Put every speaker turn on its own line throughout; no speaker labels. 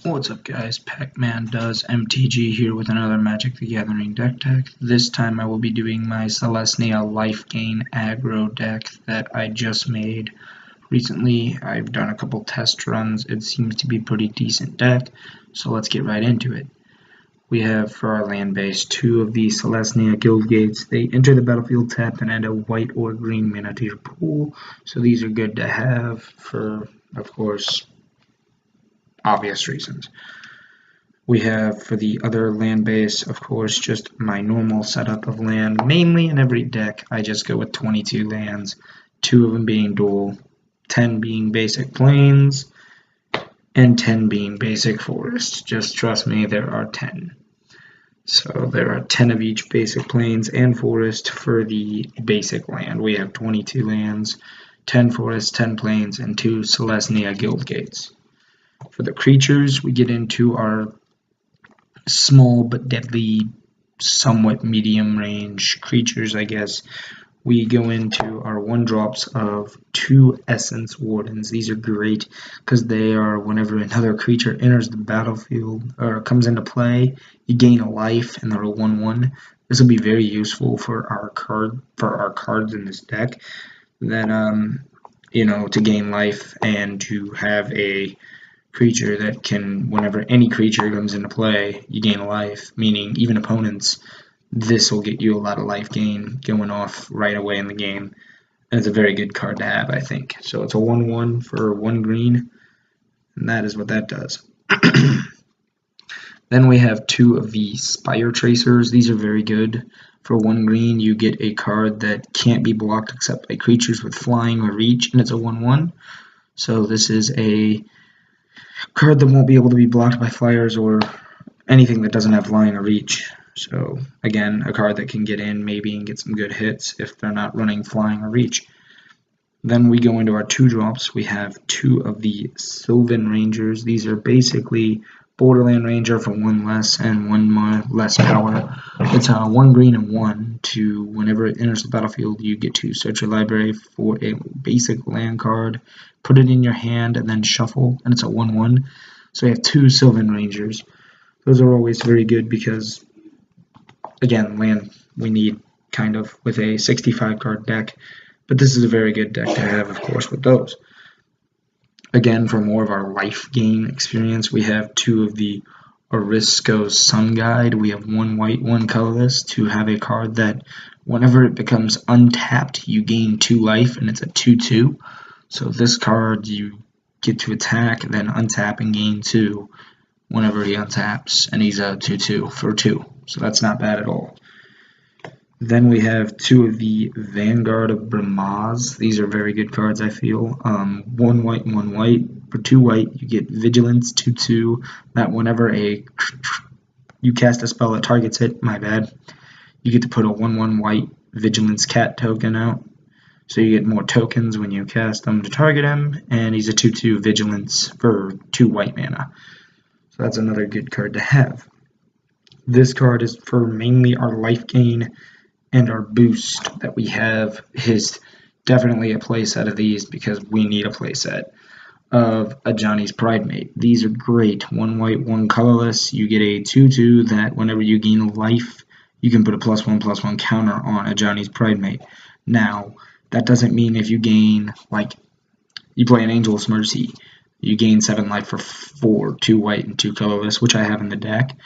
What's up guys, Pac-Man does MTG here with another Magic the Gathering deck tech. This time I will be doing my Selesnya Life Gain aggro deck that I just made. Recently I've done a couple test runs. It seems to be a pretty decent deck, so let's get right into it. We have for our land base 2 of the Selesnya Guild Gates. They enter the battlefield tapped and add a white or green mana to your pool, so these are good to have for, of course, obvious reasons. We have for the other land base, of course, just my normal setup of land. Mainly in every deck, I just go with 22 lands, 2 of them being dual, 10 being basic plains, and 10 being basic forests. Just trust me, there are 10. So there are 10 of each basic plains and forest for the basic land. We have 22 lands, 10 forests, 10 plains, and 2 Selesnya Guild Gates. For the creatures, we get into our small but deadly, somewhat medium range creatures, I guess. We go into our 1-drops of 2 Essence Wardens. These are great because they are, whenever another creature enters the battlefield or comes into play, you gain a life and they're a 1/1. This will be very useful for our cards in this deck. Then to gain life and to have a creature that can, whenever any creature comes into play, you gain a life, meaning even opponents, this will get you a lot of life gain going off right away in the game. And it's a very good card to have, I think. So it's a 1/1 for 1 green, and that is what that does. Then we have 2 of the Spire Tracers. These are very good. For 1 green, you get a card that can't be blocked except by creatures with flying or reach, and it's a 1/1. So this is a card that won't be able to be blocked by flyers or anything that doesn't have flying or reach. So again, a card that can get in maybe and get some good hits if they're not running flying or reach. Then we go into our 2-drops. We have 2 of the Sylvan Rangers. These are basically Borderland Ranger for 1 less and 1 more less power. It's 1 green and 1 to, whenever it enters the battlefield, you get to search your library for a basic land card, put it in your hand, and then shuffle, and it's a 1/1. So we have 2 Sylvan Rangers. Those are always very good because, again, land we need kind of with a 65 card deck, but this is a very good deck to have, of course, with those. Again, for more of our life gain experience, we have 2 of the Oreskos Sun Guide. We have 1 white, 1 colorless to have a card that whenever it becomes untapped, you gain 2 life, and it's a 2/2. So this card, you get to attack, then untap and gain 2 whenever he untaps, and he's a 2/2 for 2. So that's not bad at all. Then we have 2 of the Vanguard of Brimaz. These are very good cards, I feel. 1 white and 1 white. For 2 white, you get Vigilance 2/2. That whenever you cast a spell that targets it, you get to put a 1/1 white Vigilance cat token out. So you get more tokens when you cast them to target him, and he's a 2/2 Vigilance for 2 white mana. So that's another good card to have. This card is for mainly our life gain, and our boost that we have is definitely a playset of these because we need a playset of Ajani's Pridemate. These are great. 1 white, 1 colorless. You get a 2/2 that whenever you gain life, you can put a +1/+1 counter on Ajani's Pridemate. Now, that doesn't mean if you gain, you play an Angel's Mercy, you gain 7 life for 4, 2 white and 2 colorless, which I have in the deck.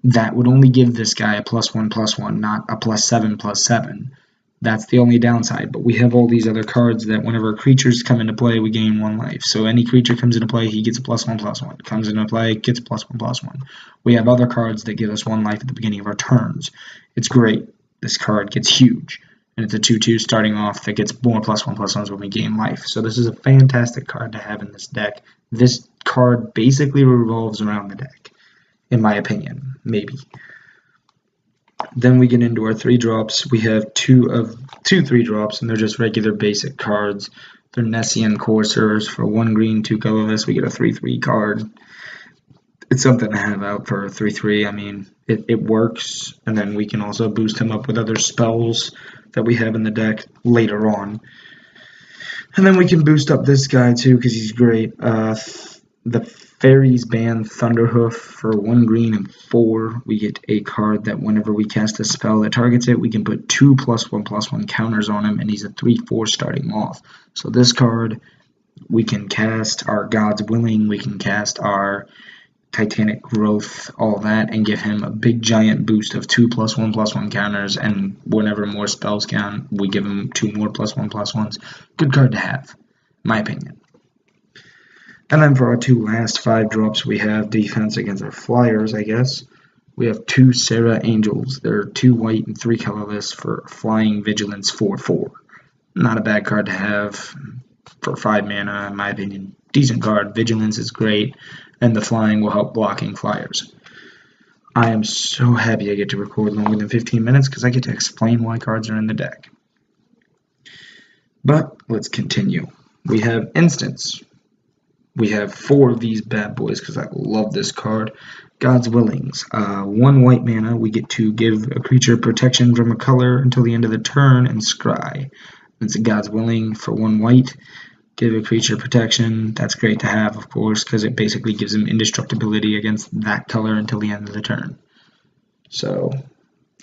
That would only give this guy a +1/+1, not a +7/+7. That's the only downside, but we have all these other cards that whenever creatures come into play, we gain 1 life. So any creature comes into play, he gets a +1/+1. Comes into play, gets a +1/+1. We have other cards that give us 1 life at the beginning of our turns. It's great. This card gets huge, and it's a 2/2 starting off that gets more +1/+1s when we gain life. So this is a fantastic card to have in this deck. This card basically revolves around the deck, in my opinion, maybe. Then we get into our 3-drops. We have 2 3-drops, and they're just regular basic cards. They're Nessian Coursers for 1 green, 2 colorless. We get a 3/3 card. It's something to have out for 3/3. I mean, it works, and then we can also boost him up with other spells that we have in the deck later on. And then we can boost up this guy too because he's great. The Pheres-Band Thunderhoof. For 1 green and 4, we get a card that whenever we cast a spell that targets it, we can put 2 +1/+1 counters on him, and he's a 3/4 starting off. So this card, we can cast our God's Willing, we can cast our Titanic Growth, all that, and give him a big giant boost of 2 +1/+1 counters, and whenever more spells count, we give him 2 more +1/+1s. Good card to have, in my opinion. And then for our 2 last 5 drops, we have defense against our flyers, I guess. We have 2 Serra Angels. They're 2 white and 3 colorless for flying vigilance 4/4. Not a bad card to have for 5 mana, in my opinion. Decent card. Vigilance is great, and the flying will help blocking flyers. I am so happy I get to record longer than 15 minutes because I get to explain why cards are in the deck. But let's continue. We have instants. We have 4 of these bad boys because I love this card. God's Willings. 1 white mana, we get to give a creature protection from a color until the end of the turn and scry. It's a God's Willing for 1 white. Give a creature protection. That's great to have, of course, because it basically gives them indestructibility against that color until the end of the turn. So,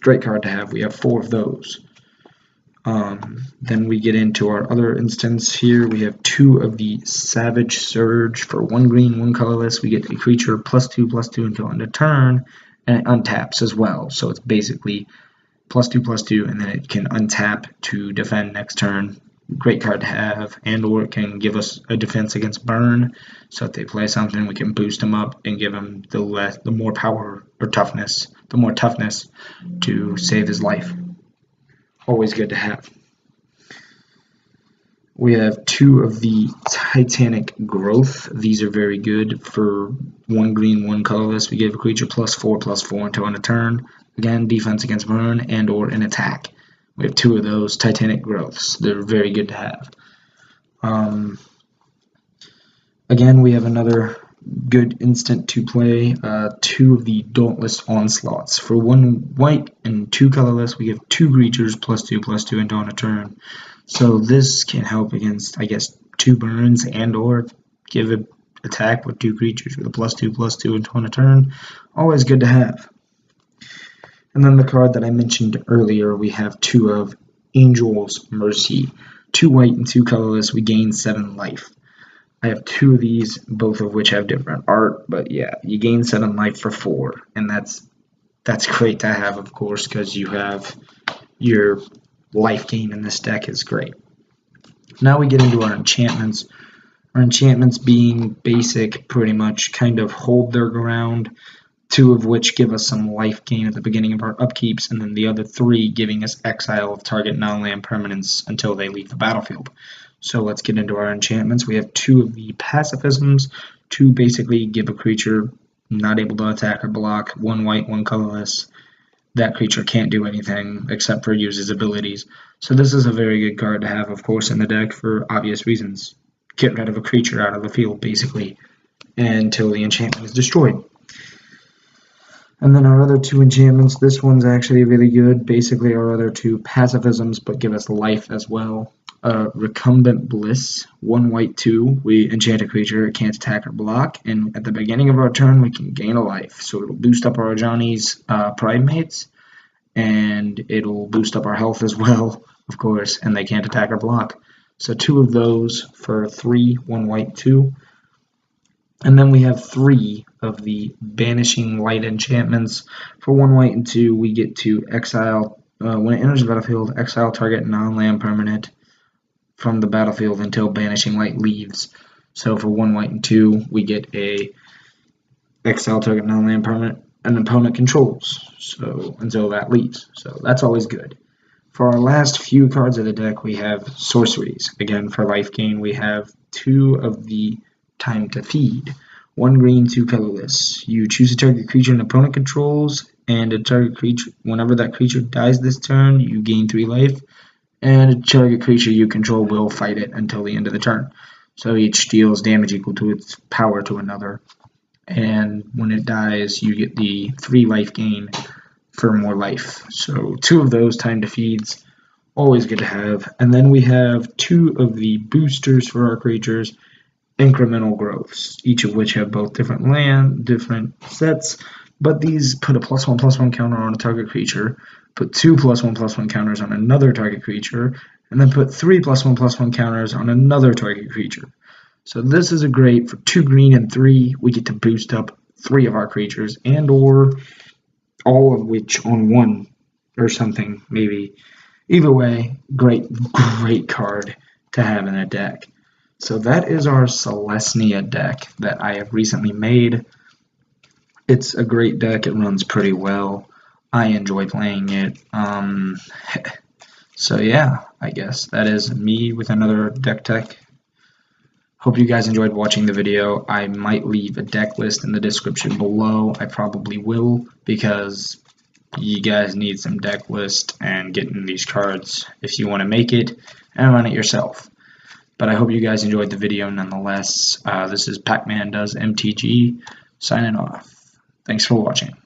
great card to have. We have 4 of those. Then we get into our other instance here. We have 2 of the Savage Surge. For 1 green, 1 colorless, we get a creature +2/+2 until end of turn, and it untaps as well. So it's basically +2/+2, and then it can untap to defend next turn. Great card to have, and or it can give us a defense against burn. So if they play something, we can boost them up and give him the more power or toughness, the more toughness to save his life. Always good to have. We have 2 of the Titanic Growth. These are very good. For 1 green, 1 colorless, we give a creature +4/+4 until end of turn. Again, defense against burn and or an attack. We have 2 of those Titanic Growths. They're very good to have. Again, we have another good instant to play. 2 of the Dauntless Onslaughts. For 1 white and 2 colorless, we give 2 creatures +2/+2 until end of turn. So this can help against, I guess, 2 burns and or give an attack with 2 creatures with a +2/+2 until end of turn. Always good to have. And then the card that I mentioned earlier, we have 2 of Angel's Mercy. 2 white and 2 colorless, we gain 7 life. I have 2 of these, both of which have different art, but yeah, you gain 7 life for 4, and that's great to have, of course, because you have your life gain in this deck is great. Now we get into our enchantments. Our enchantments being basic, pretty much kind of hold their ground, 2 of which give us some life gain at the beginning of our upkeeps, and then the other 3 giving us exile of target non-land permanents until they leave the battlefield. So let's get into our enchantments. We have 2 of the Pacifisms. 2 basically give a creature not able to attack or block, 1 white, 1 colorless. That creature can't do anything except for use his abilities. So this is a very good card to have, of course, in the deck for obvious reasons. Get rid of a creature out of the field, basically, until the enchantment is destroyed. And then our other 2 enchantments, this one's actually really good. Basically our other 2 pacifisms, but give us life as well. Recumbent Bliss, 1 white 2, we enchant a creature, it can't attack or block, and at the beginning of our turn we can gain a life. So it'll boost up our Ajani's Pridemates, and it'll boost up our health as well, of course, and they can't attack or block. So 2 of those for 3, 1 white 2. And then we have 3 of the Banishing Light enchantments. For 1 white and 2, we get to exile, when it enters the battlefield, exile target non-land permanent from the battlefield until Banishing Light leaves. So for 1 white and 2, we get a exile target non-land permanent an opponent controls, so until that leaves. So that's always good. For our last few cards of the deck, we have Sorceries. Again, for life gain, we have 2 of the Time to Feed. 1 green, 2 colorless. You choose a target creature an opponent controls, and a target creature, whenever that creature dies this turn, you gain 3 life, and a target creature you control will fight it until the end of the turn. So each deals damage equal to its power to another, and when it dies, you get the 3 life gain for more life. So 2 of those Time to Feeds, always good to have. And then we have 2 of the boosters for our creatures. Incremental Growths, each of which have both different sets, but these put a +1/+1 counter on a target creature, put 2 +1/+1 counters on another target creature, and then put 3 +1/+1 counters on another target creature. So this is a great for 2 green and 3. We get to boost up 3 of our creatures, and or all of which on 1 or something, maybe. Either way, great card to have in a deck. So that is our Selesnya deck that I have recently made. It's a great deck. It runs pretty well. I enjoy playing it. So yeah, I guess that is me with another deck tech. Hope you guys enjoyed watching the video. I might leave a deck list in the description below. I probably will, because you guys need some deck list and getting these cards if you want to make it and run it yourself. But I hope you guys enjoyed the video nonetheless. This is Pac-Man Does MTG signing off. Thanks for watching.